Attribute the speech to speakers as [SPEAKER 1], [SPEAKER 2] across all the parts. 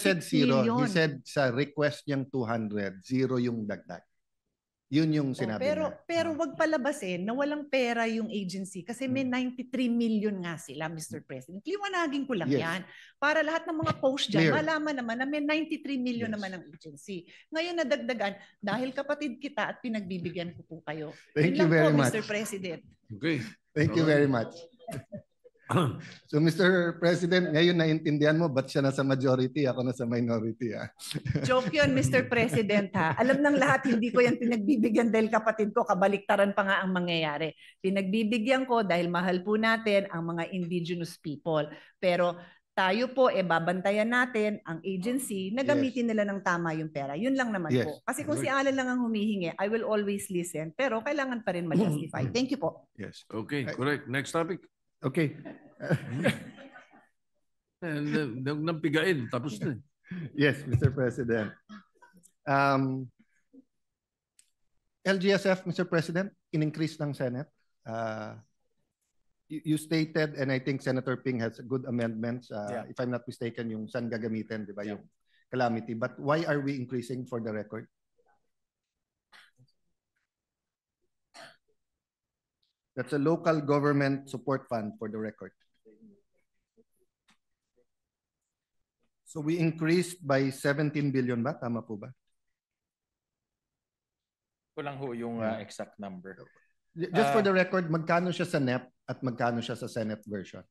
[SPEAKER 1] said
[SPEAKER 2] 6
[SPEAKER 1] zero.
[SPEAKER 2] million.
[SPEAKER 1] He said sa request niyang 200, zero yung dagdag. Yun yung sinabi niya.
[SPEAKER 2] Pero wag palabasin na walang pera yung agency kasi may 93 million nga sila, Mr. President. Liwanagin ko lang yan. Para lahat ng mga post dyan, malaman naman na may 93 million naman ang agency. Ngayon nadagdagan, dahil kapatid kita at pinagbibigyan ko po kayo.
[SPEAKER 1] Thank you very much,
[SPEAKER 2] Mr. President.
[SPEAKER 3] Okay.
[SPEAKER 1] Thank you very much. So Mr. President, ngayon naintindihan mo ba't siya nasa majority, ako nasa minority.
[SPEAKER 2] Joke yun, Mr. President ha. Alam ng lahat, hindi ko yan pinagbibigyan dahil kapatid ko, kabaliktaran pa nga ang mangyayari. Pinagbibigyan ko dahil mahal po natin ang mga indigenous people. Pero tayo po, babantayan natin ang agency na gamitin nila ng tama yung pera. Yun lang naman po. Kasi kung si Alan lang ang humihingi, I will always listen. Pero kailangan pa rin ma-justify. Thank you po.
[SPEAKER 3] Yes. Okay, correct. Next topic.
[SPEAKER 1] Okay.
[SPEAKER 3] Nang pigain, tapos na.
[SPEAKER 1] Yes, Mr. President. LGSF, Mr. President, in-increase ng Senate. You stated, and I think Senator Ping has good amendments, if I'm not mistaken, yung saan gagamitin, di ba, yung calamity. But why are we increasing for the record? That's a local government support fund for the record. So we increased by 17 billion ba? Tama po ba?
[SPEAKER 4] Kulang ho yung exact number.
[SPEAKER 1] Just for the record, magkano siya sa NEP at magkano siya sa Senate version?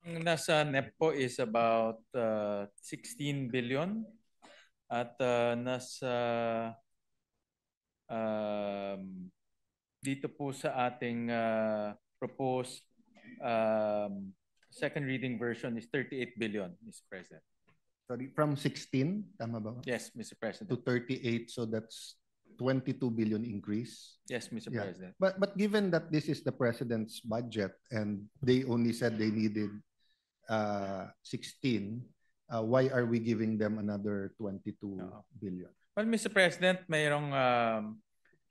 [SPEAKER 4] Nasa NEP po is about 16 billion at nasa dito po sa ating proposed second reading version is 38 billion, Mr. President.
[SPEAKER 1] Sorry, from 16, tama ba?
[SPEAKER 4] Yes, Mr. President.
[SPEAKER 1] To 38, so that's 22 billion increase.
[SPEAKER 4] Yes, Mr. President.
[SPEAKER 1] But given that this is the president's budget and they only said they needed 16, why are we giving them another 22 billion?
[SPEAKER 4] Well, Mr. President, mayroong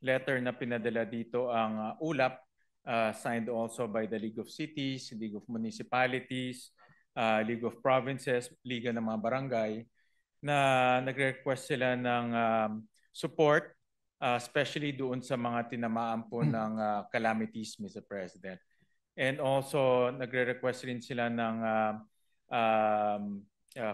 [SPEAKER 4] letter na pinadala dito ang ULAP, signed also by the League of Cities, League of Municipalities, League of Provinces, Liga ng mga Barangay, na nagre-request sila ng support, especially doon sa mga tinamaan po ng calamities, Mr. President. And also, nagre-request rin sila ng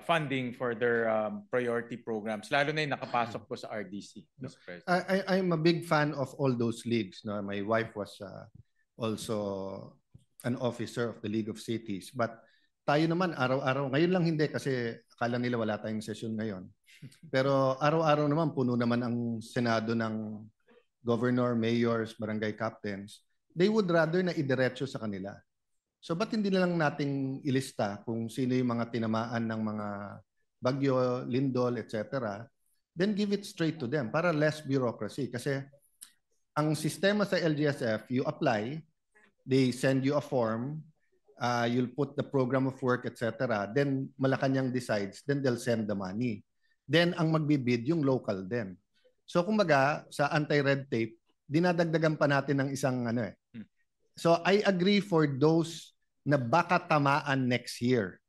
[SPEAKER 4] funding for their priority programs, lalo na yung nakapasok po sa RDC, Mr. President.
[SPEAKER 1] I'm a big fan of all those leagues. No? My wife was also an officer of the League of Cities. But tayo naman, araw-araw, ngayon lang hindi kasi akala nila wala tayong session ngayon. Pero araw-araw naman, puno naman ang Senado ng governor, mayors, barangay captains. They would rather na idiretso sa kanila. So ba't hindi na lang nating ilista kung sino yung mga tinamaan ng mga bagyo, lindol, etc. Then give it straight to them para less bureaucracy. Kasi ang sistema sa LGSF, you apply, they send you a form, you'll put the program of work, etc. Then Malacanang decides, then they'll send the money. Then ang magbibid yung local din. So kumbaga sa anti-red tape, dinadagdagan pa natin ng isang ano eh. So I agree for those na baka tamaan next year.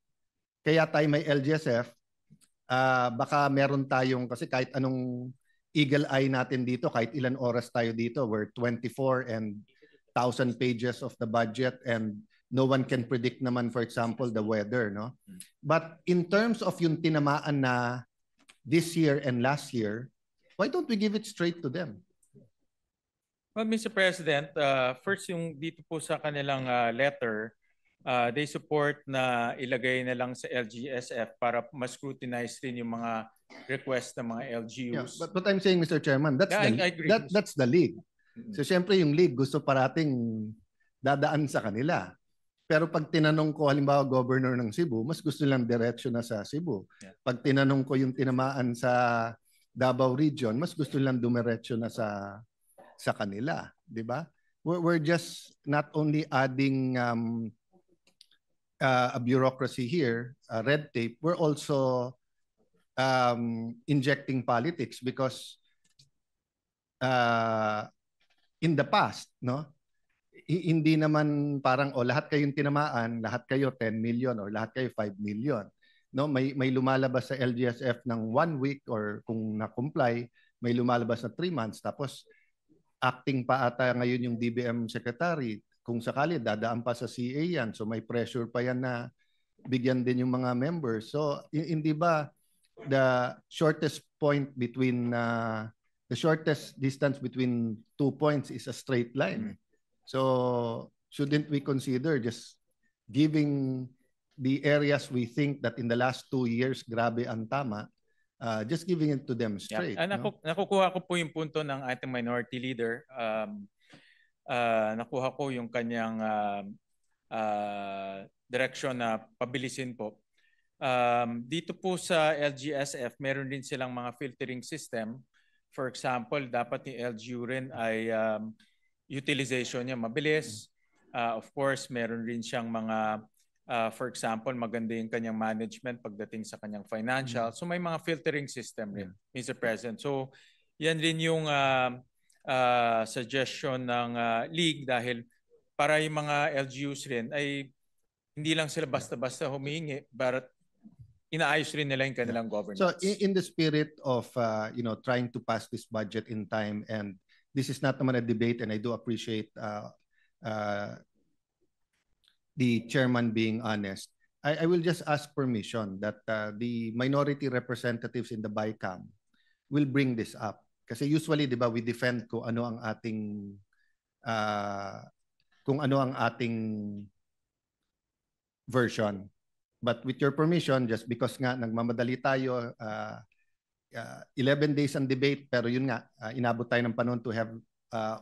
[SPEAKER 1] Kaya tayo may LGSF, baka meron tayong, kasi kahit anong eagle eye natin dito, kahit ilan oras tayo dito, we're 24 and 1,000 pages of the budget and no one can predict naman, for example, the weather. No? But in terms of yung tinamaan na this year and last year, why don't we give it straight to them?
[SPEAKER 4] Well, Mr. President, first yung dito po sa kanilang letter, they support na ilagay na lang sa LGSF para mas scrutinize rin yung mga request ng mga
[SPEAKER 1] Yeah,
[SPEAKER 4] LGUs.
[SPEAKER 1] but what I'm saying, Mr. Chairman, that's
[SPEAKER 4] Yeah,
[SPEAKER 1] the
[SPEAKER 4] I agree.
[SPEAKER 1] that's the league.
[SPEAKER 4] Mhm.
[SPEAKER 1] So syempre yung league gusto parating dadaan sa kanila. Pero pag tinanong ko halimbawa governor ng Cebu, mas gusto lang diretso na sa Cebu.
[SPEAKER 4] Yeah.
[SPEAKER 1] Pag tinanong ko yung tinamaan sa Davao region, mas gusto lang dumiretso na sa kanila, di ba? We're just not only adding a bureaucracy here, red tape, we're also injecting politics because in the past, no? Hindi naman parang lahat kayong tinamaan, lahat kayo 10 million or lahat kayo 5 million. No, may lumalabas sa LGSF ng 1 week or kung na-comply, may lumalabas na 3 months tapos acting pa ata ngayon yung DBM secretary. Kung sakali dadaan pa sa CA yan, so may pressure pa yan na bigyan din yung mga members. So hindi ba the shortest point between the shortest distance between 2 points is a straight line? So shouldn't we consider just giving the areas we think that in the last 2 years grabe ang tama, just giving it to them straight?
[SPEAKER 4] Yeah.
[SPEAKER 1] No?
[SPEAKER 4] Nakukuha ko po yung punto ng ating minority leader. Nakuha ko yung kanyang direction na pabilisin po. Dito po sa LGSF, meron din silang mga filtering system. For example, dapat yung LGU rin ay utilization niya mabilis. Of course, meron rin siyang mga, for example, maganda yung kanyang management pagdating sa kanyang financial. So may mga filtering system rin, Mr. President. So yan rin yung suggestion ng league dahil para yung mga LGUs rin ay hindi lang sila basta-basta humihingi, but inaayos rin nila yung kanilang governance.
[SPEAKER 1] So in the spirit of trying to pass this budget in time, and this is not naman a debate, and I do appreciate the chairman being honest, I will just ask permission that the minority representatives in the BICAM will bring this up. Kasi usually, di ba, we defend kung ano ang ating version. But with your permission, just because nga nagmamadali tayo, 11 days ang debate, pero yun nga, inabot tayo ng panahon to have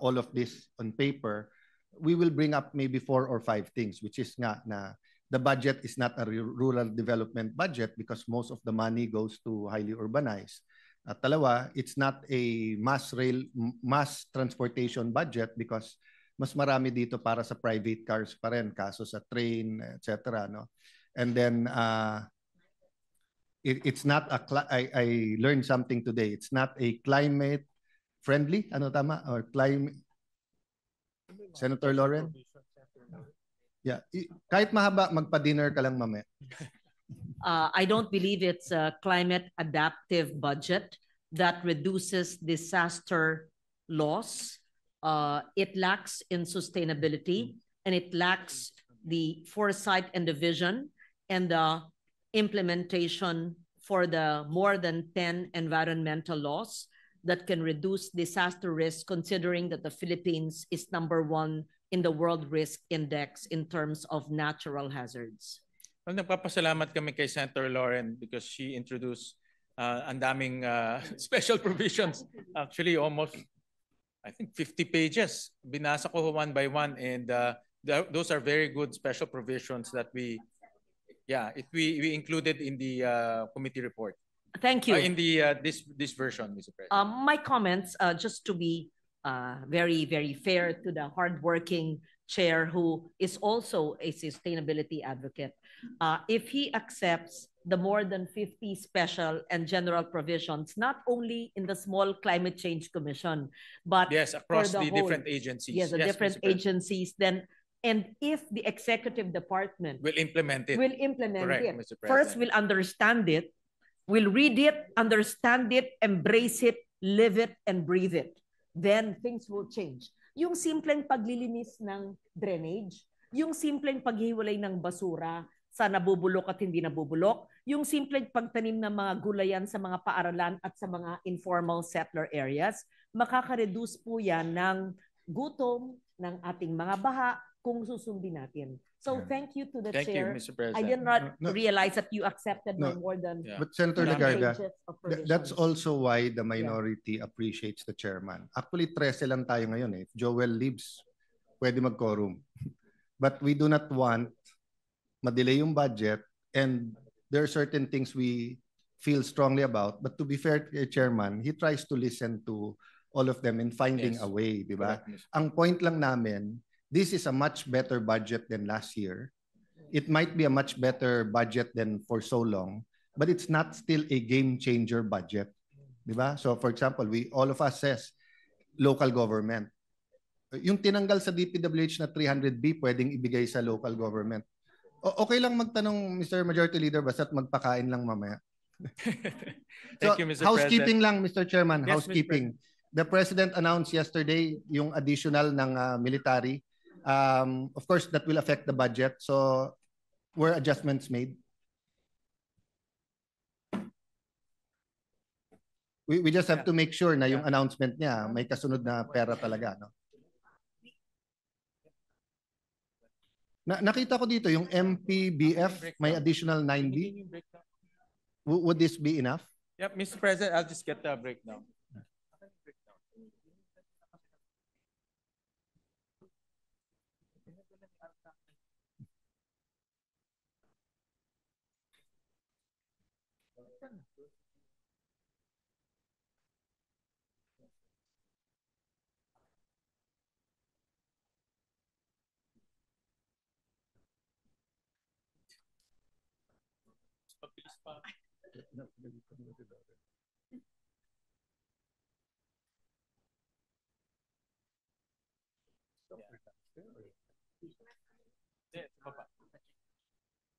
[SPEAKER 1] all of this on paper, we will bring up maybe 4 or 5 things, which is nga na the budget is not a rural development budget because most of the money goes to highly urbanized. At dalawa, it's not a mass transportation budget because mas marami dito para sa private cars pa rin, kaso sa train, etc. No? And then it's not I learned something today. It's not a climate friendly, ano tama? Or climate, Senator Lauren? Yeah, kahit mahaba, magpa-dinner ka lang mamaya.
[SPEAKER 5] I don't believe it's a climate adaptive budget that reduces disaster loss. It lacks in sustainability, and it lacks the foresight and the vision and the implementation for the more than 10 environmental laws that can reduce disaster risk, considering that the Philippines is #1 in the World Risk Index in terms of natural hazards.
[SPEAKER 4] Well, nagpapasalamat kami kay Senator Lauren because she introduced ang daming special provisions. Actually, almost, I think, 50 pages. Binasa ko one by one, and those are very good special provisions that we included in the committee report.
[SPEAKER 5] Thank you.
[SPEAKER 4] In the this version, Mr. President.
[SPEAKER 5] My comments, just to be very, very fair to the hardworking chair who is also a sustainability advocate. If he accepts the more than 50 special and general provisions, not only in the small climate change commission, but
[SPEAKER 4] yes, across the
[SPEAKER 5] whole,
[SPEAKER 4] different agencies.
[SPEAKER 5] Yes, the different agencies. Then, and if the executive department
[SPEAKER 4] will implement it,
[SPEAKER 5] Correct,
[SPEAKER 4] Mr. President.
[SPEAKER 5] First, will understand it, will read it, understand it, embrace it, live it, and breathe it. Then things will change. Yung simpleng paglilinis ng drainage, yung simpleng paghiwalay ng basura sa nabubulok at hindi nabubulok, yung simpleng pagtanim ng mga gulayan sa mga paaralan at sa mga informal settler areas, makaka-reduce po yan ng gutom, ng ating mga baha, kung susundin natin. So
[SPEAKER 1] Yeah.
[SPEAKER 5] thank you to the
[SPEAKER 4] Thank you,
[SPEAKER 5] chair.
[SPEAKER 4] Mr.
[SPEAKER 5] I
[SPEAKER 4] President.
[SPEAKER 5] did not
[SPEAKER 1] No.
[SPEAKER 5] realize that you accepted my
[SPEAKER 1] No.
[SPEAKER 5] more than
[SPEAKER 4] Yeah.
[SPEAKER 1] But Senator
[SPEAKER 5] 10
[SPEAKER 1] Legarda,
[SPEAKER 5] pages of
[SPEAKER 1] that's
[SPEAKER 5] provisions.
[SPEAKER 1] also why the minority appreciates the chairman. Actually, 13 lang tayo ngayon eh. If Joel leaves, pwede mag-quorum. But we do not want ma-delay yung budget, and there are certain things we feel strongly about. But to be fair to chairman, he tries to listen to all of them in finding
[SPEAKER 4] Yes.
[SPEAKER 1] a way, di ba?
[SPEAKER 4] Correct, Mr.
[SPEAKER 1] Ang point lang namin, this is a much better budget than last year. It might be a much better budget than for so long, but it's not still a game changer budget. Di ba? So for example, all of us says local government. Yung tinanggal sa DPWH na 300B, pwedeng ibigay sa local government. Okay lang magtanong, Mr. Majority Leader, basta't magpakain lang mamaya.
[SPEAKER 4] Thank you, Mr.
[SPEAKER 1] Housekeeping
[SPEAKER 4] President.
[SPEAKER 1] lang, Mr. Chairman,
[SPEAKER 4] Yes, Mr.
[SPEAKER 1] housekeeping. The President announced yesterday yung additional ng military. Of course, that will affect the budget. So, were adjustments made? We just have to make sure na yung announcement niya may kasunod na pera talaga, no? Nakita ko dito yung MPBF may additional 9B. Would this be enough?
[SPEAKER 4] Yep, Mr. President, I'll just get the breakdown.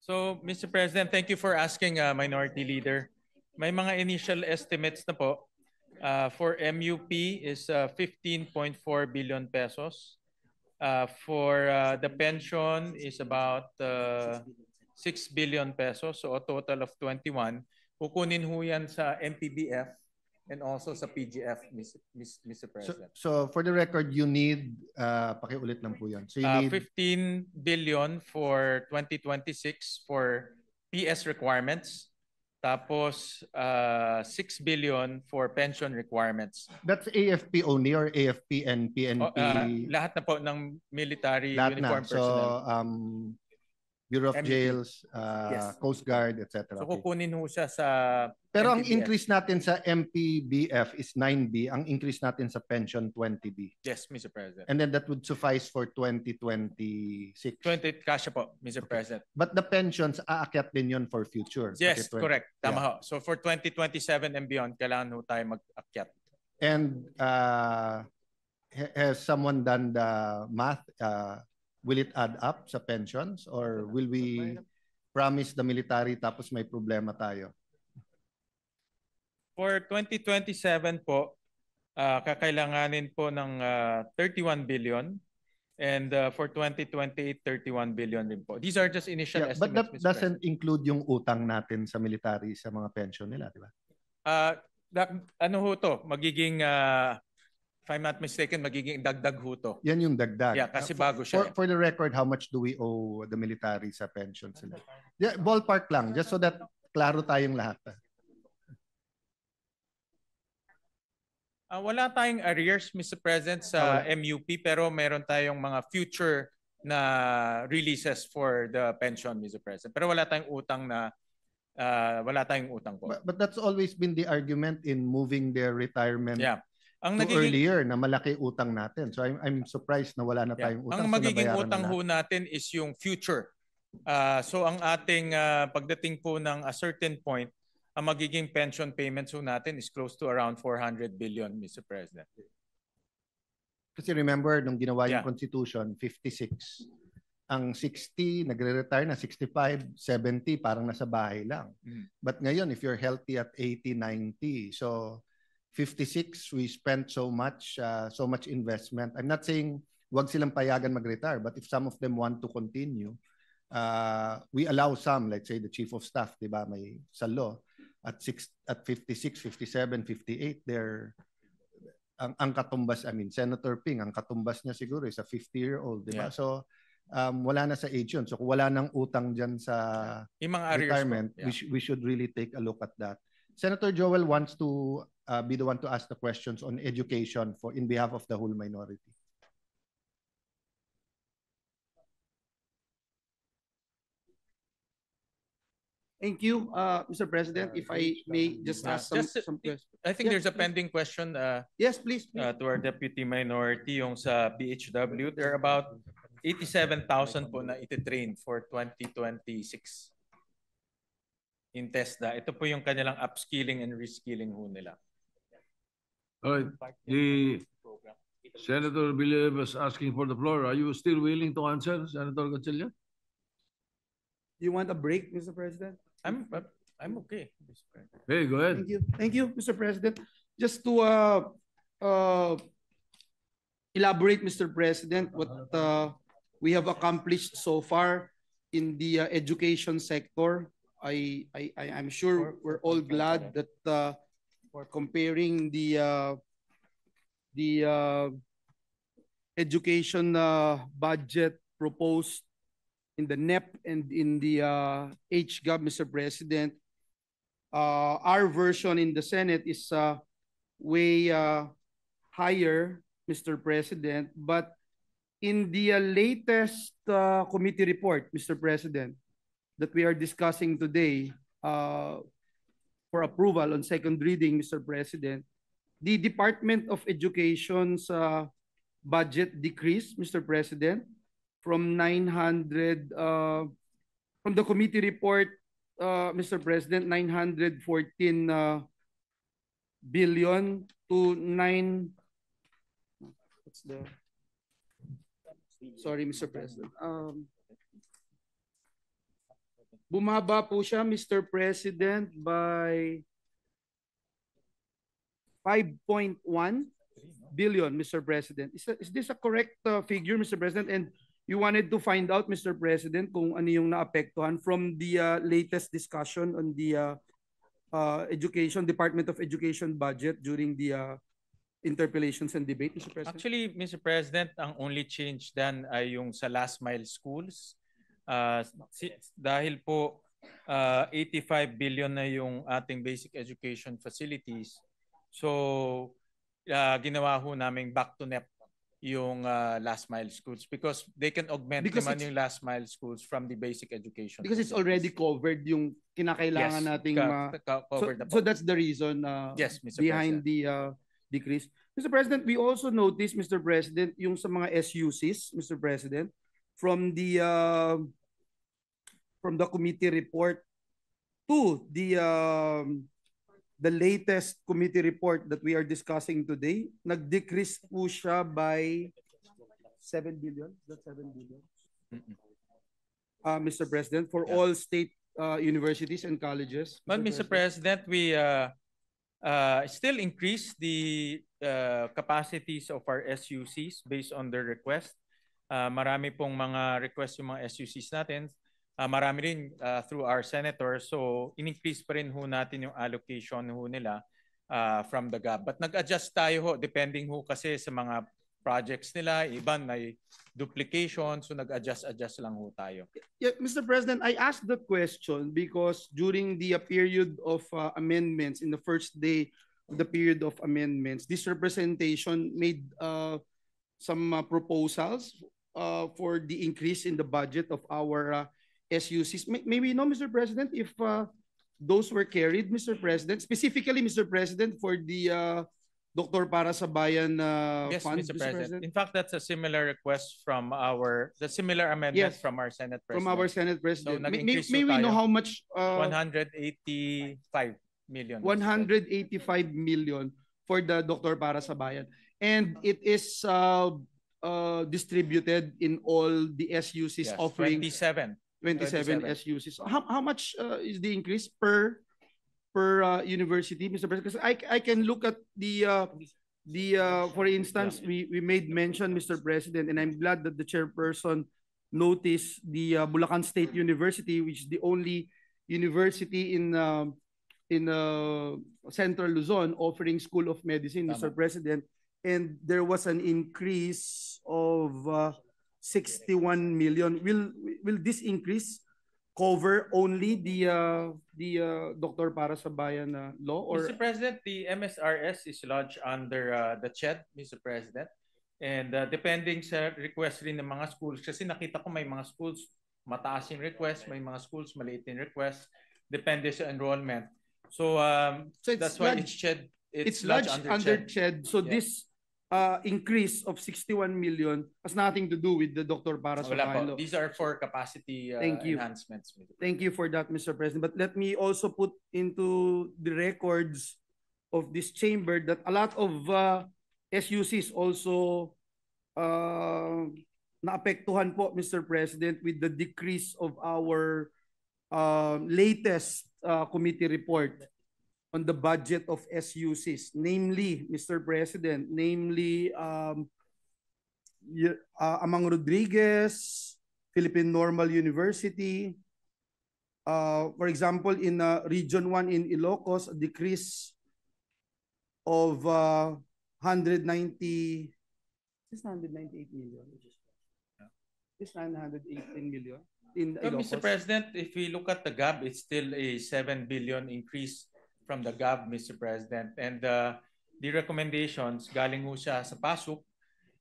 [SPEAKER 4] So, Mr. President, thank you for asking, Minority Leader. May mga initial estimates na po. For MUP is 15.4 billion pesos. For the pension is about 6 billion pesos, so a total of 21. Kukunin ho yan sa MPBF and also sa PGF, Mr. President.
[SPEAKER 1] So for the record, you need, pakiulit lang po yan. So you need
[SPEAKER 4] 15 billion for 2026 for PS requirements. Tapos 6 billion for pension requirements.
[SPEAKER 1] That's AFP only or AFP and PNP?
[SPEAKER 4] Lahat na po ng military
[SPEAKER 1] Lahat
[SPEAKER 4] uniform
[SPEAKER 1] na. So
[SPEAKER 4] personnel.
[SPEAKER 1] Bureau of
[SPEAKER 4] MUP.
[SPEAKER 1] Jails,
[SPEAKER 4] Yes.
[SPEAKER 1] Coast Guard, etc.
[SPEAKER 4] So kukunin ho siya sa
[SPEAKER 1] Pero ang
[SPEAKER 4] MPBF.
[SPEAKER 1] increase natin sa MPBF is 9B, ang increase natin sa pension 20B.
[SPEAKER 4] Yes, Mr. President.
[SPEAKER 1] And then that would suffice for 2026.
[SPEAKER 4] 20 kasya po, Mr. President.
[SPEAKER 1] But the pensions, aakyat din yun for future.
[SPEAKER 4] Yes,
[SPEAKER 1] Kasi 20
[SPEAKER 4] correct. Tama
[SPEAKER 1] Yeah.
[SPEAKER 4] ho. So for 2027 and beyond, kailangan ho tayo mag-akyat.
[SPEAKER 1] And has someone done the math? Will it add up sa pensions or will we promise the military tapos may problema tayo?
[SPEAKER 4] For 2027 po, kakailanganin po ng 31 billion. And for 2028, 31 billion rin po. These are just initial
[SPEAKER 1] Yeah, but
[SPEAKER 4] estimates,
[SPEAKER 1] that
[SPEAKER 4] Mr.
[SPEAKER 1] doesn't include yung utang natin sa military sa mga pension nila, di ba?
[SPEAKER 4] Ano ho to? Magiging, if I'm not mistaken, magiging dagdag ho to.
[SPEAKER 1] Yan yung dagdag.
[SPEAKER 4] Yeah, kasi bago siya.
[SPEAKER 1] For the record, how much do we owe the military sa pensions nila? Yeah, ballpark lang, just so that klaro tayong lahat.
[SPEAKER 4] Wala tayong arrears, Mr. President, sa MUP, pero meron tayong mga future na releases for the pension, Mr. President. Pero wala tayong utang na wala tayong utang po.
[SPEAKER 1] But that's always been the argument in moving their retirement
[SPEAKER 4] Ang
[SPEAKER 1] to earlier na malaki utang natin. So I'm surprised na wala na tayong utang.
[SPEAKER 4] Ang magiging
[SPEAKER 1] nabayaran
[SPEAKER 4] utang
[SPEAKER 1] na
[SPEAKER 4] ho natin is yung future. So ang ating pagdating po ng a certain point, ang magiging pension payments ho natin is close to around 400 billion, Mr. President.
[SPEAKER 1] Kasi remember, nung ginawa yung Constitution, 56. Ang 60, nagre-retire na 65, 70, parang nasa bahay lang. But ngayon, if you're healthy at 80, 90, so 56, we spent so much investment. I'm not saying wag silang payagan mag-retire, but if some of them want to continue, we allow some, let's say the Chief of Staff, di ba, may sa law, at 56, 57, 58, they're ang katumbas, I mean, Senator Ping, ang katumbas niya siguro is a 50-year-old, di ba? So wala na sa age yun. So kung wala nang utang dyan sa
[SPEAKER 4] Yung mga arrears po,
[SPEAKER 1] retirement,
[SPEAKER 4] yeah.
[SPEAKER 1] we should really take a look at that. Senator Joel wants to be the one to ask the questions on education in behalf of the whole minority.
[SPEAKER 6] Thank you, Mr. President. If I may just ask some questions.
[SPEAKER 4] I think there's a pending question
[SPEAKER 6] Yes, please.
[SPEAKER 4] to our deputy minority yung sa BHW. There are about 87,000 po na ititrain for 2026 in TESDA. Ito po yung kanilang upskilling and reskilling ho nila.
[SPEAKER 3] All right. The Senator Villanueva is asking for the floor. Are you still willing to answer, Senator Gatchalian?
[SPEAKER 6] Do you want a break, Mr. President?
[SPEAKER 4] I'm okay. Mr. President.
[SPEAKER 3] Hey, go ahead.
[SPEAKER 6] Thank you, Mr. President. Just to elaborate, Mr. President, what we have accomplished so far in the education sector. I'm sure we're all glad that comparing the education budget proposed in the NEP and in the HGov, Mr. President, our version in the Senate is way higher, Mr. President. But in the latest committee report, Mr. President, that we are discussing today for approval on second reading, Mr. President, the Department of Education's budget decreased, Mr. President, from 900, from the committee report, Mr. President, 914 billion to sorry, Mr. President. Bumaba po siya, Mr. President, by 5.1 billion, Mr. President. Is this a correct figure, Mr. President? And you wanted to find out, Mr. President, kung ano yung naapektuhan from the latest discussion on the Department of Education budget during the interpellations and debate, Mr. President?
[SPEAKER 4] Actually, Mr. President, ang only change dan ay yung sa last mile schools. Dahil po 85 billion na yung ating basic education facilities. So, ginawa ho namin back to NEP yung last mile schools because they can augment naman yung last mile schools from the basic education.
[SPEAKER 6] Because it's already covered yung kinakailangan nating so that's the reason
[SPEAKER 4] yes, Mr.
[SPEAKER 6] behind
[SPEAKER 4] President.
[SPEAKER 6] The decrease. Mr. President, we also noticed, Mr. President, yung sa mga SUCs, Mr. President, from the committee report to the latest committee report that we are discussing today, nag-decrease po siya by 7 billion. That's 7 billion. Mr. President, for all state universities and colleges.
[SPEAKER 4] But Mr. President, we still increase the capacities of our SUCs based on their request. Marami pong mga request yung mga SUCs natin. Marami rin through our senators. So, in-increase pa rin ho natin yung allocation ho nila from the GAB. But nag-adjust tayo ho, depending ho kasi sa mga projects nila. Iban may duplication, so nag-adjust lang ho tayo.
[SPEAKER 6] Yeah, Mr. President, I asked that question because during the period of amendments, in the first day of the period of amendments, this representation made some proposals for the increase in the budget of our SUCs. Maybe no, Mr. President, if those were carried, Mr. President, specifically, Mr. President, for the Dr. Para sa Bayan
[SPEAKER 4] yes,
[SPEAKER 6] funds,
[SPEAKER 4] Mr. President. In fact, that's a similar request from the similar amendment
[SPEAKER 6] yes,
[SPEAKER 4] from our Senate President.
[SPEAKER 6] From our Senate President.
[SPEAKER 4] So,
[SPEAKER 6] may we know how much?
[SPEAKER 4] 185 million.
[SPEAKER 6] 185 million for the Dr. Para sa Bayan. And it is distributed in all the SUCs, yes, offering 27 SUCs. How much is the increase per university, Mr. President? Because I can look at the for instance, we made mention, Mr. President, and I'm glad that the chairperson noticed the Bulacan State University, which is the only university in Central Luzon offering School of Medicine, Mr. President, and there was an increase of 61 million. Will this increase cover only the Doktor Para sa Bayan law, or
[SPEAKER 4] Mr. President, the MSRS is lodged under the CHED, Mr. President. And depending sa request rin ng mga schools, kasi nakita ko may mga schools mataas yung request, may mga schools maliit yung request, depende sa enrollment. So, that's why it's CHED.
[SPEAKER 6] It's lodged under CHED. So
[SPEAKER 4] Yeah.
[SPEAKER 6] this increase of 61 million has nothing to do with the Doktor Para sa
[SPEAKER 4] Wala
[SPEAKER 6] Bayan
[SPEAKER 4] po.
[SPEAKER 6] law.
[SPEAKER 4] These are for capacity
[SPEAKER 6] Thank you.
[SPEAKER 4] enhancements. Mr.
[SPEAKER 6] Thank you for that, Mr. President. But let me also put into the records of this chamber that a lot of SUCs also naapektuhan po, Mr. President, with the decrease of our latest committee report on the budget of SUCs, namely, Mr. President, Amang Rodriguez, Philippine Normal University. For example, in Region 1 in Ilocos, a decrease of 198 million. This 918 million in
[SPEAKER 4] So,
[SPEAKER 6] Ilocos.
[SPEAKER 4] Mr. President, if we look at the GAB, it's still a 7 billion increase from the GAB, Mr. President. And the recommendations, galing ho siya sa PASUK.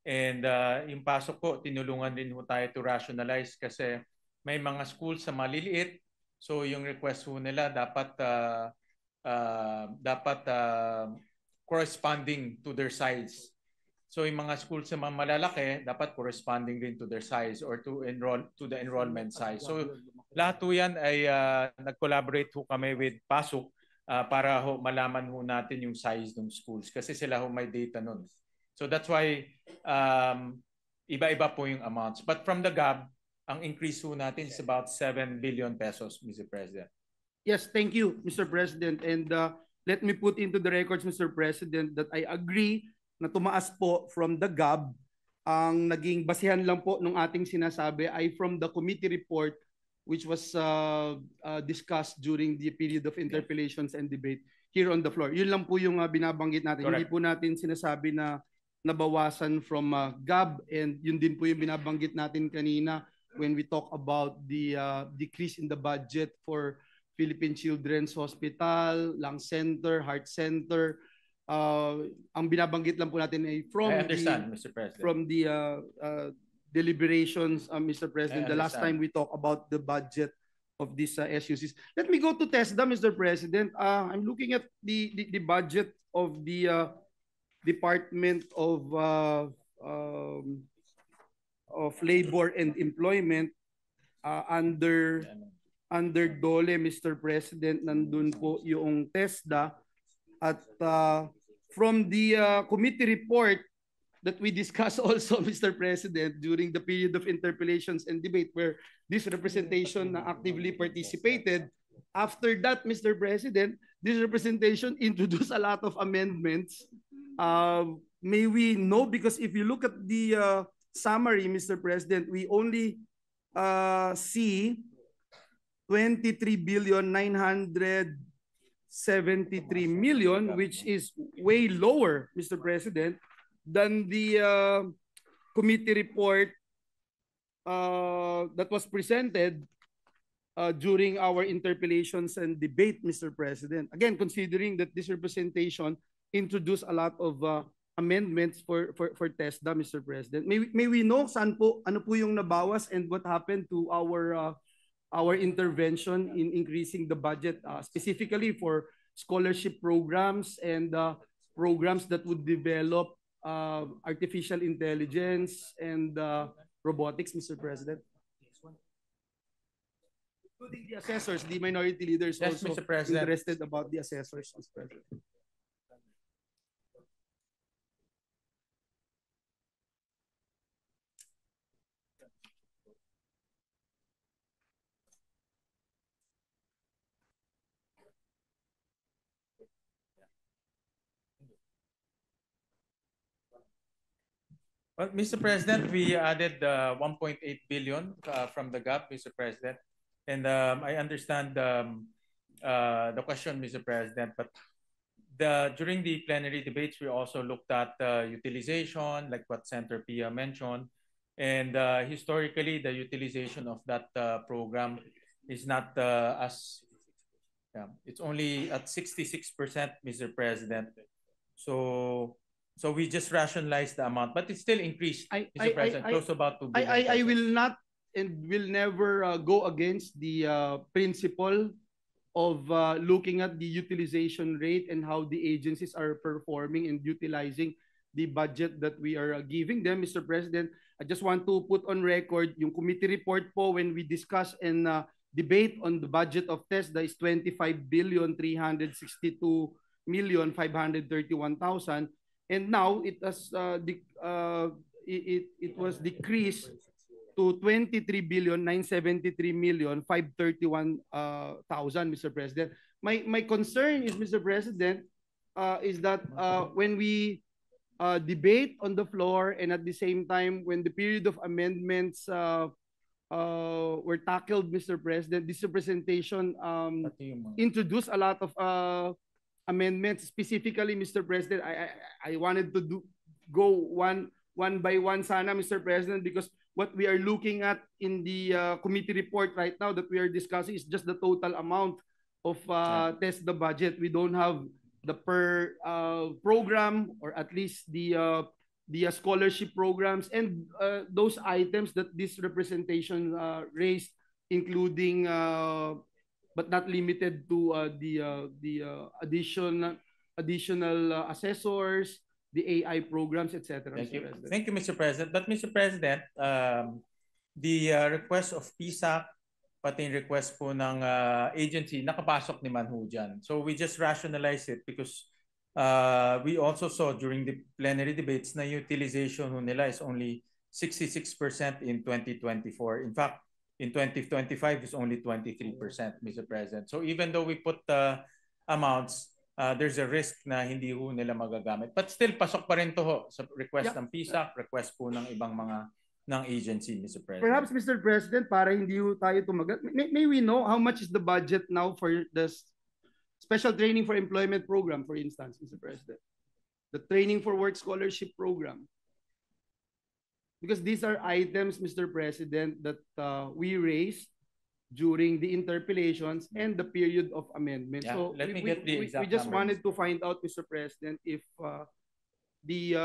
[SPEAKER 4] And yung PASUK po, tinulungan din ho tayo to rationalize kasi may mga schools sa maliliit. So yung request ho nila dapat corresponding to their size. So yung mga schools sa mga malalaki, dapat corresponding din to their size or to the enrollment size. So lahat ho yan ay nag-collaborate ho kami with PASUK para ho malaman ho natin yung size ng schools kasi sila ho may data nun. So that's why iba-iba po yung amounts. But from the GAB, ang increase ho natin is about 7 billion pesos, Mr. President.
[SPEAKER 6] Yes, thank you, Mr. President. And let me put into the records, Mr. President, that I agree na tumaas po from the GAB. Ang naging basihan lang po nung ating sinasabi ay from the committee report which was discussed during the period of interpellations and debate here on the floor. Yun lang po yung binabanggit natin.
[SPEAKER 4] Correct.
[SPEAKER 6] Hindi po natin sinasabi na nabawasan from GAB, and yun din po yung binabanggit natin kanina when we talk about the decrease in the budget for Philippine Children's Hospital, Lung Center, Heart Center. Ang binabanggit lang po natin ay
[SPEAKER 4] I understand, Mr. President.
[SPEAKER 6] from the deliberations, Mr. President,
[SPEAKER 4] I
[SPEAKER 6] the last time
[SPEAKER 4] understand.
[SPEAKER 6] we talked about the budget of these SUCs. Let me go to TESDA, Mr. President. I'm looking at the budget of the Department of Labor and Employment under DOLE, Mr. President. Nandun po yung TESDA. At from the committee report that we discussed also, Mr. President, during the period of interpellations and debate where this representation actively participated, after that, Mr. President, this representation introduced a lot of amendments. May we know, because if you look at the summary, Mr. President, we only see 23,973 million, which is way lower, Mr. President, than the committee report that was presented during our interpellations and debate, Mr. President. Again, considering that this representation introduced a lot of amendments for TESDA, Mr. President. May we know saan po, ano po yung nabawas and what happened to our intervention in increasing the budget, specifically for scholarship programs and programs that would develop artificial intelligence and robotics, Mr. President? Including the assessors, the minority leaders
[SPEAKER 4] Yes,
[SPEAKER 6] also
[SPEAKER 4] Mr. President.
[SPEAKER 6] interested about the assessors, Mr. President.
[SPEAKER 4] Well, Mr. President, we added 1.8 billion from the GAP, Mr. President. And I understand the question, Mr. President, but during the plenary debates, we also looked at utilization, like what Senator Pia mentioned. And historically, the utilization of that program is not it's only at 66%, Mr. President. So we just rationalized the amount, but it still increased, Mr. President, close to about 2 billion.
[SPEAKER 6] I will not and will never go against the principle of looking at the utilization rate and how the agencies are performing and utilizing the budget that we are giving them, Mr. President. I just want to put on record yung committee report po when we discuss and debate on the budget of TESDA is 25,362,531,000, and now it has it was decreased to 23,973,531,000, Mr. President. My concern is, Mr. President, is that when we debate on the floor and at the same time when the period of amendments were tackled, Mr. President, this representation introduced a lot of amendments. Specifically, Mr. President, I wanted to go one by one sana, Mr. President, because what we are looking at in the committee report right now that we are discussing is just the total amount of TESDA budget. We don't have the per program, or at least the scholarship programs and those items that this representation raised, including but not limited to the additional assessors, the AI programs, etc.
[SPEAKER 4] Thank you. Thank you, Mr. President. But Mr. President, the request of PSAC, pati yung request po ng agency, nakapasok naman ho dyan. So we just rationalize it because we also saw during the plenary debates na utilization ho nila is only 66% in 2024. In fact, in 2025 is only 23%, Mr. President. So even though we put amounts, there's a risk na hindi ho nila magagamit. But still, pasok pa rin to ho sa request ng PSAC, request po ng ibang mga ng agency, Mr. President.
[SPEAKER 6] Perhaps, Mr. President, para hindi ho tayo tumagal, may we know how much is the budget now for the special training for employment program, for instance, Mr. President? The training for work scholarship program. Because these are items, Mr. President, that we raised during the interpellations and the period of amendment.
[SPEAKER 4] Yeah,
[SPEAKER 6] so
[SPEAKER 4] let me get the exact
[SPEAKER 6] we just
[SPEAKER 4] numbers.
[SPEAKER 6] wanted to find out, Mr. President, if the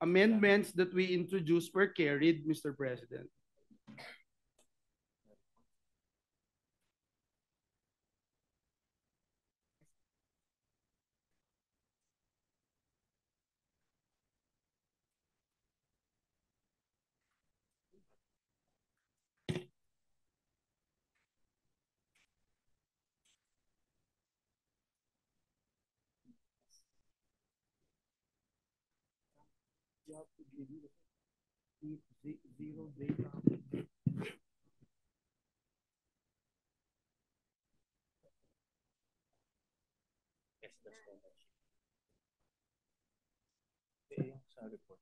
[SPEAKER 6] amendments that we introduced were carried, Mr. President. You have to give me zero data.
[SPEAKER 4] Yes, that's correct. Report.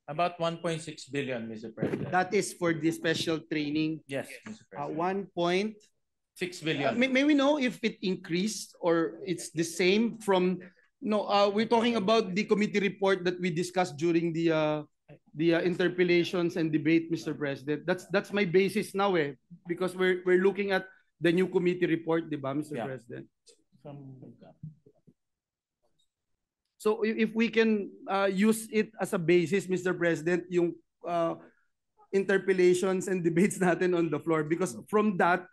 [SPEAKER 4] About 1.6 billion, Mr. President.
[SPEAKER 6] That is for the special training.
[SPEAKER 4] Yes, Mr. President.
[SPEAKER 6] 1.6
[SPEAKER 4] billion.
[SPEAKER 6] May we know if it increased or it's the same from? No, we're talking about the committee report that we discussed during the interpellations and debate, Mr. President. That's my basis now, because we're looking at the new committee report, diba, Mr. President? So if we can use it as a basis, Mr. President, yung interpellations and debates natin on the floor, because from that's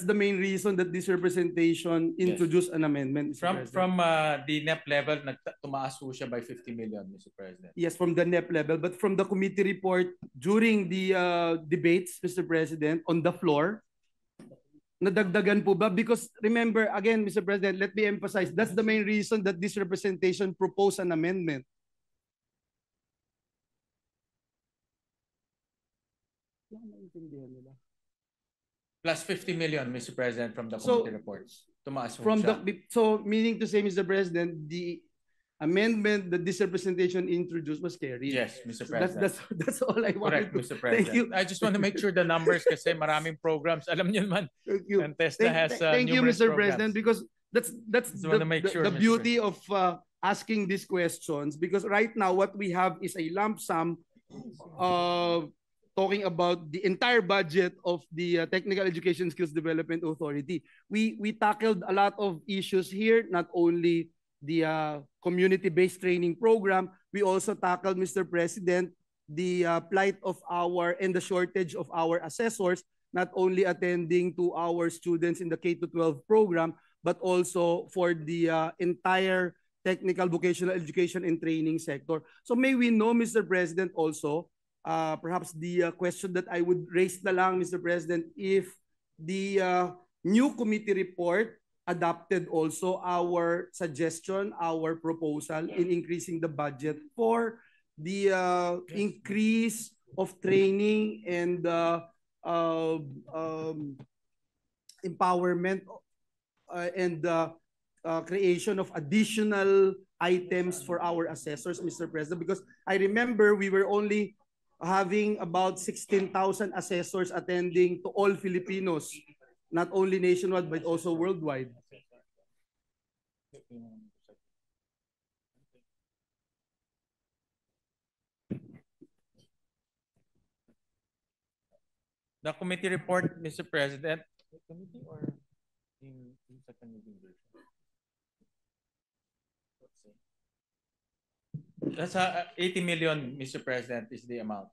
[SPEAKER 6] the main reason that this representation introduced an amendment, Mr.
[SPEAKER 4] From the NEP level, tumaas po siya by 50 million, Mr. President.
[SPEAKER 6] Yes, from the NEP level, but from the committee report during the debates, Mr. President, on the floor, nadagdagan po ba? Because remember, again, Mr. President, let me emphasize, that's the main reason that this representation proposed an amendment.
[SPEAKER 4] Plus 50 million, Mr. President, from the committee reports. Tumaas po siya.
[SPEAKER 6] So meaning to say, Mr. President, the amendment that this representation introduced was carried.
[SPEAKER 4] Yes, Mr. President.
[SPEAKER 6] That's all I wanted.
[SPEAKER 4] Correct, Mr. President.
[SPEAKER 6] Thank you.
[SPEAKER 4] I just want to make sure the numbers kasi maraming programs. Alam niyo naman,
[SPEAKER 6] Thank you.
[SPEAKER 4] and TESDA has
[SPEAKER 6] Thank you,
[SPEAKER 4] numerous
[SPEAKER 6] Mr.
[SPEAKER 4] programs.
[SPEAKER 6] President, because that's
[SPEAKER 4] Just wanna make sure,
[SPEAKER 6] the
[SPEAKER 4] Mr.
[SPEAKER 6] beauty of asking these questions, because right now what we have is a lump sum talking about the entire budget of the Technical Education Skills Development Authority. We tackled a lot of issues here, not only the community-based training program, we also tackled, Mr. President, the plight of our and the shortage of our assessors, not only attending to our students in the K-12 program, but also for the entire technical vocational education and training sector. So may we know, Mr. President, also, perhaps the question that I would raise na lang, Mr. President, if the new committee report adopted also our suggestion, our proposal in increasing the budget for the increase of training and empowerment and creation of additional items for our assessors, Mr. President, because I remember we were only having about 16,000 assessors attending to all Filipinos, not only nationwide but also worldwide.
[SPEAKER 4] The committee report, Mr. President, committee or in second reading version? That's 80 million, Mr. President, is the amount.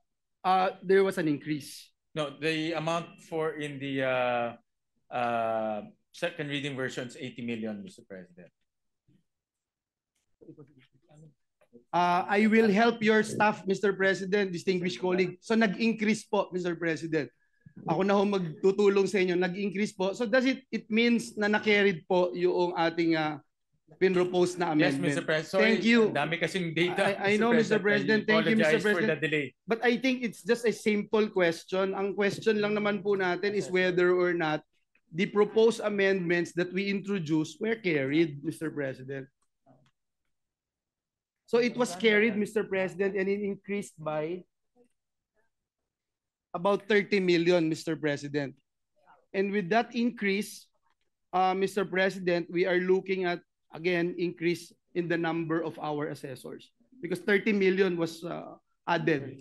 [SPEAKER 6] There was an increase.
[SPEAKER 4] No, the amount for in the second reading version is 80 million, Mr. President.
[SPEAKER 6] I will help your staff, Mr. President, distinguished colleague. So nag-increase po, Mr. President. Ako na ho magtutulong sa inyo, nag-increase po. So does it means na na-carried po yung ating pinropose na amendment?
[SPEAKER 4] Yes, Mr. President. Sorry,
[SPEAKER 6] thank you.
[SPEAKER 4] Dami kasing data.
[SPEAKER 6] I know, Mr. President. Thank you, Mr.
[SPEAKER 4] Apologize for
[SPEAKER 6] President.
[SPEAKER 4] the delay.
[SPEAKER 6] But I think it's just a simple question. Ang question lang naman po natin is whether or not the proposed amendments that we introduced were carried, Mr. President. So it was carried, Mr. President, and it increased by about 30 million, Mr. President. And with that increase, Mr. President, we are looking at, again, increase in the number of our assessors because 30 million was added.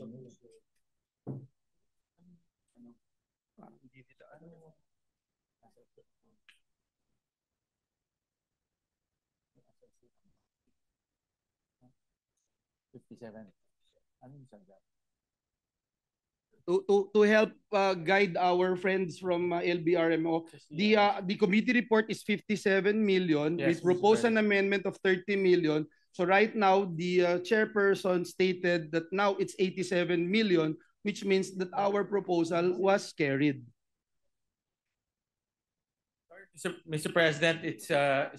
[SPEAKER 6] To help guide our friends from LBRMO, the committee report is 57 million.
[SPEAKER 4] Yes,
[SPEAKER 6] we proposed an amendment of 30 million. So right now, the chairperson stated that now it's 87 million, which means that our proposal was carried.
[SPEAKER 4] Mr. President, it's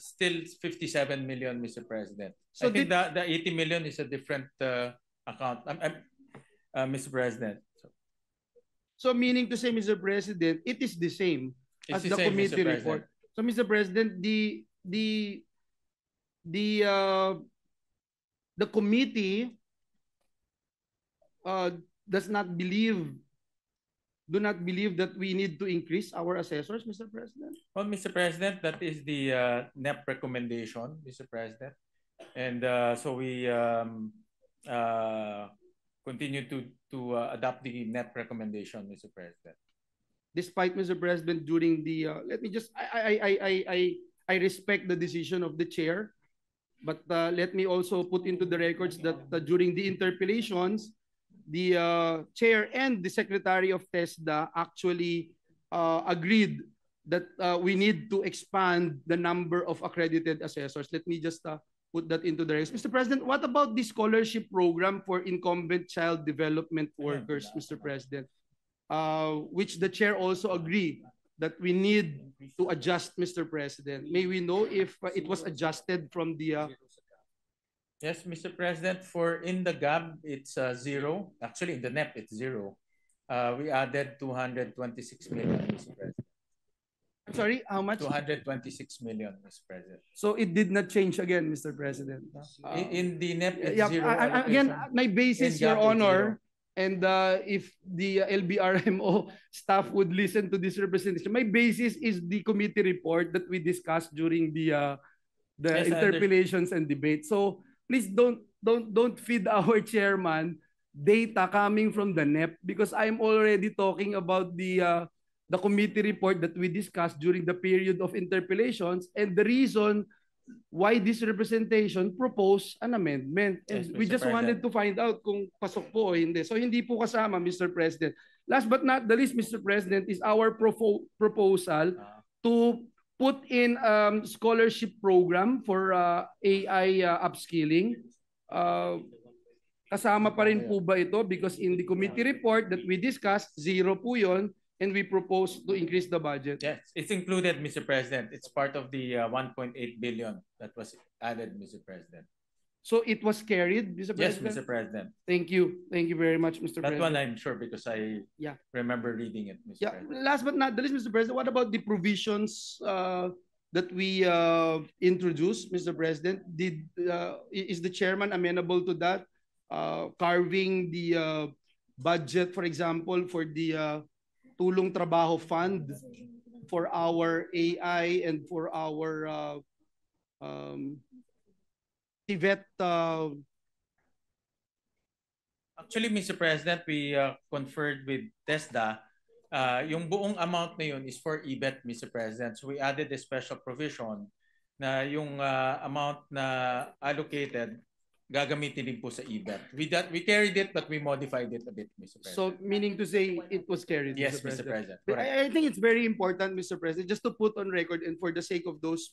[SPEAKER 4] still 57 million, Mr. President.
[SPEAKER 6] So
[SPEAKER 4] I think the 80 million is a different account, Mr. President.
[SPEAKER 6] So meaning to say, Mr. President, it is the same as the
[SPEAKER 4] same,
[SPEAKER 6] committee
[SPEAKER 4] Mr.
[SPEAKER 6] report. So, Mr. President, the committee do not believe that we need to increase our assessors, Mr. President?
[SPEAKER 4] Well, Mr. President, that is the NEP recommendation, Mr. President. And so we continue to adopt the NEP recommendation, Mr. President.
[SPEAKER 6] Despite, Mr. President, during the let me just I respect the decision of the chair, but let me also put into the records that during the interpellations, the chair and the secretary of TESDA actually agreed that we need to expand the number of accredited assessors. Let me just put that into the records. Mr. President, what about the scholarship program for incumbent child development workers, Mr. President? Which the chair also agreed that we need to adjust, Mr. President. May we know if it was adjusted from the...
[SPEAKER 4] Yes, Mr. President, for in the GAB, it's zero. Actually, in the NEP, it's zero. We added 226 million, Mr. President.
[SPEAKER 6] I'm sorry, how much?
[SPEAKER 4] 226 million, Mr. President.
[SPEAKER 6] So it did not change again, Mr. President.
[SPEAKER 4] In the NEP, it's
[SPEAKER 6] Yeah,
[SPEAKER 4] zero.
[SPEAKER 6] again, my basis, Your Honor, And if the LBRMO staff would listen to this representation, my basis is the committee report that we discussed during the
[SPEAKER 4] Yes, I
[SPEAKER 6] interpellations and debate. So please don't feed our chairman data coming from the NEP, because I'm already talking about the committee report that we discussed during the period of interpellations, and the reason why this representation proposed an amendment. And
[SPEAKER 4] Yes,
[SPEAKER 6] we
[SPEAKER 4] Mr.
[SPEAKER 6] just wanted
[SPEAKER 4] President.
[SPEAKER 6] to find out kung pasok po o hindi. So hindi po kasama, Mr. President. Last but not the least, Mr. President, is our proposal to put in scholarship program for AI upskilling. Kasama pa rin po ba ito? Because in the committee report that we discussed, zero po yun, and we propose to increase the budget.
[SPEAKER 4] Yes, it's included, Mr. President. It's part of the 1.8 billion that was added, Mr. President.
[SPEAKER 6] So it was carried, Mr.
[SPEAKER 4] Yes,
[SPEAKER 6] President?
[SPEAKER 4] Mr. President.
[SPEAKER 6] Thank you. Thank you very much, Mr.
[SPEAKER 4] That
[SPEAKER 6] President.
[SPEAKER 4] one I'm sure because I remember reading it, Mr.
[SPEAKER 6] Yeah.
[SPEAKER 4] President.
[SPEAKER 6] Last but not the least, Mr. President, what about the provisions that we introduced, Mr. President? Is the chairman amenable to that? Carving the budget, for example, for the Tulong Trabaho Fund for our AI and for our TVET.
[SPEAKER 4] Actually, Mr. President, we conferred with TESDA. Yung buong amount na yun is for EBET, Mr. President. So we added a special provision na yung amount na allocated gagamitin din po sa EBET. We carried it but we modified it a bit, Mr. President.
[SPEAKER 6] So meaning to say it was carried,
[SPEAKER 4] Yes,
[SPEAKER 6] Mr.
[SPEAKER 4] Mr. President.
[SPEAKER 6] But
[SPEAKER 4] Correct.
[SPEAKER 6] I think it's very important, Mr. President, just to put on record and for the sake of those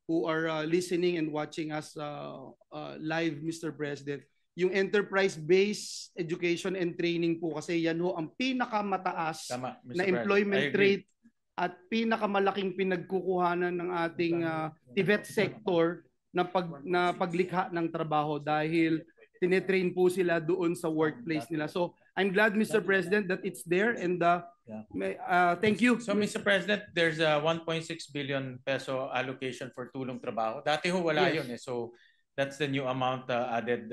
[SPEAKER 6] who are listening and watching us live, Mr. President, yung enterprise-based education and training po kasi yan ho ang pinakamataas
[SPEAKER 4] Tama, Mr.
[SPEAKER 6] na
[SPEAKER 4] President.
[SPEAKER 6] employment
[SPEAKER 4] I agree.
[SPEAKER 6] rate at pinakamalaking pinagkukuhanan ng ating TVET sector na paglikha ng trabaho dahil tinetrain po sila doon sa workplace nila. So I'm glad, Mr. President, that it's there, and thank you.
[SPEAKER 4] So, Mr. President, there's a 1.6 billion peso allocation for Tulong Trabaho. Dati ho wala
[SPEAKER 6] Yes.
[SPEAKER 4] yun eh. So that's the new amount added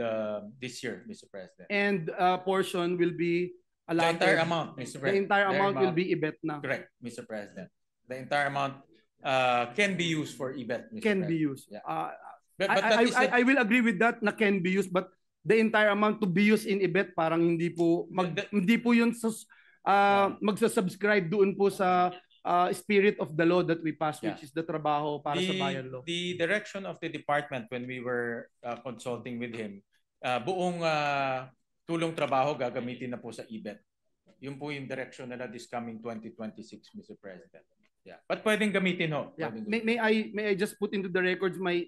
[SPEAKER 4] this year, Mr. President.
[SPEAKER 6] And portion will be
[SPEAKER 4] The
[SPEAKER 6] allotted.
[SPEAKER 4] entire amount, Mr.
[SPEAKER 6] The
[SPEAKER 4] President.
[SPEAKER 6] entire amount will be IBET na.
[SPEAKER 4] Correct, Mr. President. The entire amount can be used for EBET, Mr.
[SPEAKER 6] Can
[SPEAKER 4] President.
[SPEAKER 6] be used.
[SPEAKER 4] Yeah.
[SPEAKER 6] I,
[SPEAKER 4] But that is
[SPEAKER 6] I will agree with that na can be used, but the entire amount to be used in IBET parang hindi po hindi po yun magsa-subscribe doon po sa spirit of the law that we passed, which is the trabaho para sa bayan law.
[SPEAKER 4] The direction of the department when we were consulting with him, buong Tulong Trabaho gagamitin na po sa EBET. Yun po yung direction nila this coming 2026, Mr. President. Yeah. But pwedeng gamitin ho.
[SPEAKER 6] Yeah.
[SPEAKER 4] Pwedeng
[SPEAKER 6] May I just put into the records my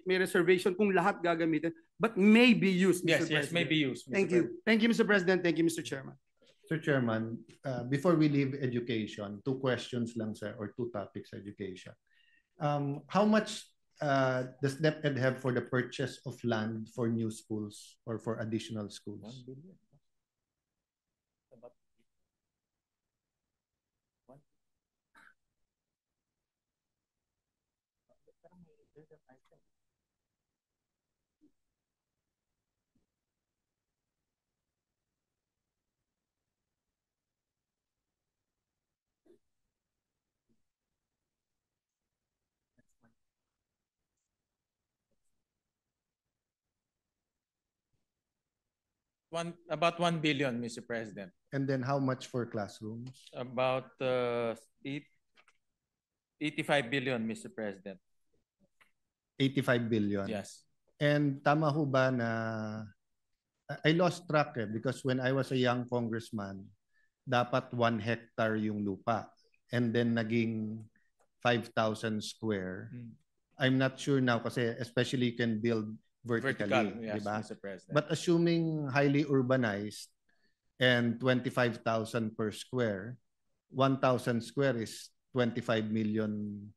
[SPEAKER 6] reservation kung lahat gagamitin, but may be used, Mr.
[SPEAKER 4] Yes,
[SPEAKER 6] President.
[SPEAKER 4] may be used, Mr.
[SPEAKER 6] Thank you. Thank you, Mr. President. Thank you, Mr. Chairman.
[SPEAKER 1] Mr. Chairman, before we leave education, two questions lang sir, or two topics education. How much does DepEd have for the purchase of land for new schools or for additional schools?
[SPEAKER 4] 1 billion. About 1 billion, Mr. President.
[SPEAKER 1] And then how much for classrooms?
[SPEAKER 4] About 85 billion, Mr. President.
[SPEAKER 1] 85 billion.
[SPEAKER 4] Yes.
[SPEAKER 1] And tama ho ba na I lost track because when I was a young congressman, dapat 1 hectare yung lupa and then naging 5,000 square. I'm not sure now kasi especially you can build vertically,
[SPEAKER 4] yes,
[SPEAKER 1] diba?
[SPEAKER 4] Mr. President.
[SPEAKER 1] But assuming highly urbanized and 25,000 per square, 1,000 square is 25 million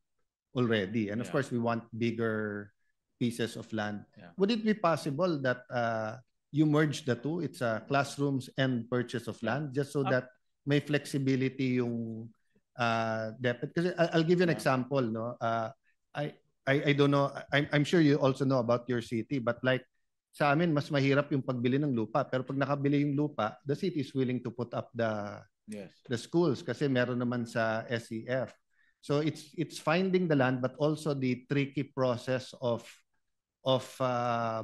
[SPEAKER 1] already. And of course, we want bigger pieces of land.
[SPEAKER 4] Yeah.
[SPEAKER 1] Would it be possible that you merge the two? It's classrooms and purchase of land just so that may flexibility yung DepEd. Kasi I'll give you an example. No? I don't know. I'm sure you also know about your city, but like Sa amin, mas mahirap yung pagbili ng lupa. Pero pag nakabili yung lupa, the city is willing to put up the schools kasi meron naman sa SEF. So it's finding the land but also the tricky process of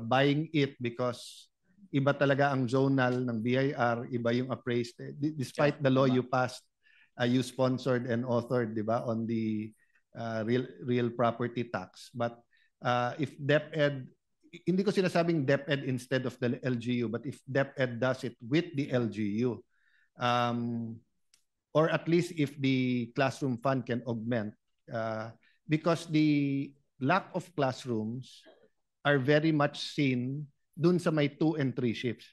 [SPEAKER 1] buying it because iba talaga ang zonal ng BIR, iba yung appraised. Despite the law you passed, you sponsored and authored, di ba, on the real property tax. But if DepEd, hindi ko sinasabing DepEd instead of the LGU, but if DepEd does it with the LGU, or at least if the classroom fund can augment, because the lack of classrooms are very much seen dun sa may 2 and 3 shifts.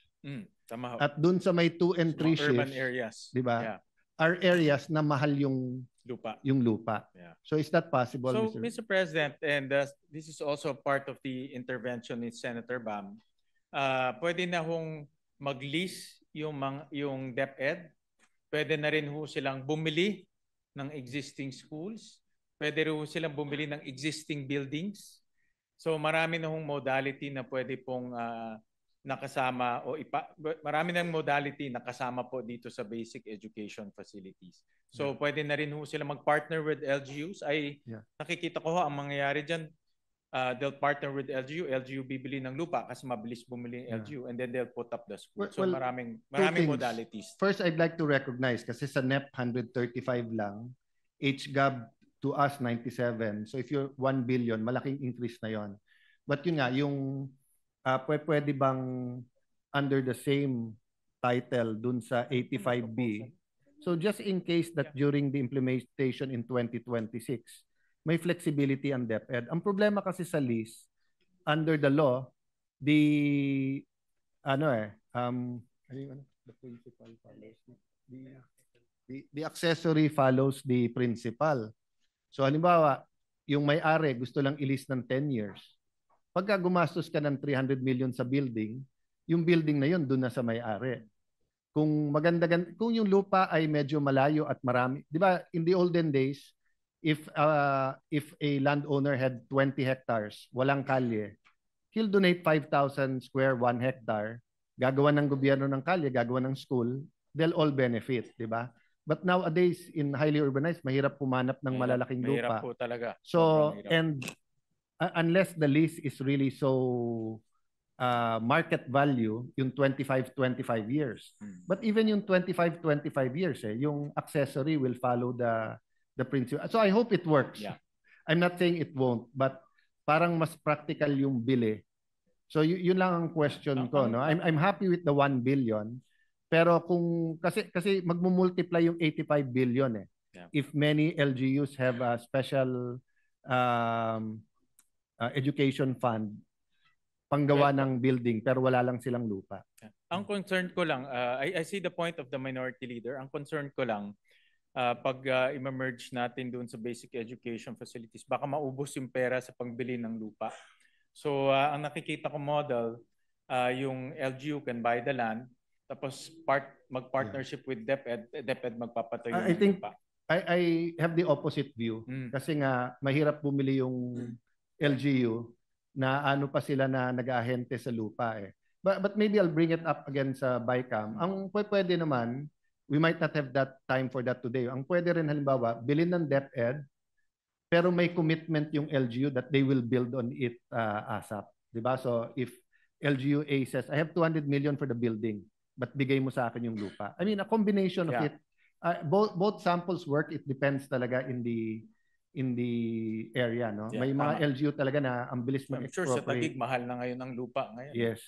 [SPEAKER 4] Tama ho.
[SPEAKER 1] At dun sa may 2 and 3 shifts,
[SPEAKER 4] urban areas,
[SPEAKER 1] di ba?
[SPEAKER 4] Yeah.
[SPEAKER 1] Are areas na mahal yung lupa.
[SPEAKER 4] Yeah.
[SPEAKER 1] So is that possible,
[SPEAKER 4] So,
[SPEAKER 1] Mr.
[SPEAKER 4] Mr. President, and this is also part of the intervention ni Senator Bam, pwede na hong mag-lease yung DepEd, pwede na rin ho silang bumili ng existing schools, pwede rin ho silang bumili ng existing buildings. So marami na hong modality na pwede pong nakasama marami ng modality na kasama po dito sa basic education facilities. So pwede na rin ho sila mag-partner with LGUs. Nakikita ko ho ang mangyayari dyan, they'll partner with LGU bibili ng lupa kasi mabilis bumili yung LGU and then they'll put up the school. So maraming modalities.
[SPEAKER 1] First, I'd like to recognize kasi sa NEP 135 lang, HGAB to us 97. So if you're 1 billion, malaking increase na yon. But yun nga, yung pwede bang under the same title dun sa 85B. So just in case that during the implementation in 2026, may flexibility ang DepEd. Ang problema kasi sa lease, under the law, the principal follows the accessory follows the principal. So halimbawa, yung may-ari gusto lang ilis ng 10 years. Pagka gumastos ka ng 300 million sa building, yung building na yun doon na sa may-ari. Kung kung yung lupa ay medyo malayo at marami, 'di ba, in the olden days, if a landowner had 20 hectares, walang kalye, he'll donate 5,000 square 1 hectare, gagawa ng gobyerno ng kalye, gagawa ng school, they'll all benefit, 'di ba? But nowadays, in highly urbanized, mahirap pumanap ng malalaking lupa.
[SPEAKER 4] Mahirap po talaga.
[SPEAKER 1] So, and unless the lease is really so market value, yung 25 years. But even yung 25 years, yung accessory will follow the principle. So I hope it works.
[SPEAKER 4] Yeah.
[SPEAKER 1] I'm not saying it won't, but parang mas practical yung bili. So yun lang ang question ko, no? I'm happy with the 1 billion. Pero kung kasi magmumultiply yung 85 billion if many LGUs have a special education fund panggawa ng building pero wala lang silang lupa.
[SPEAKER 4] Ang concern ko lang, I see the point of the minority leader. Ang concern ko lang, pag i-merge natin doon sa basic education facilities, baka maubos yung pera sa pangbili ng lupa. So ang nakikita ko model, yung LGU can buy the land, tapos mag-partnership with DepEd magpapatayo ng lupa.
[SPEAKER 1] I have the opposite view. Kasi nga, mahirap bumili yung LGU na ano pa sila na nag-ahente sa lupa But maybe I'll bring it up again sa BICAM. Ang pwede naman, we might not have that time for that today. Ang pwede rin halimbawa, bilhin ng DepEd, pero may commitment yung LGU that they will build on it ASAP. Diba? So if LGU A says, I have 200 million for the building, but bigay mo sa akin yung lupa. I mean, a combination of it. Both samples work. It depends talaga in the area, no? May mga LGU talaga na ang bilis
[SPEAKER 4] I'm sure sa Taguig mahal na ngayon ang lupa ngayon.
[SPEAKER 1] Yes.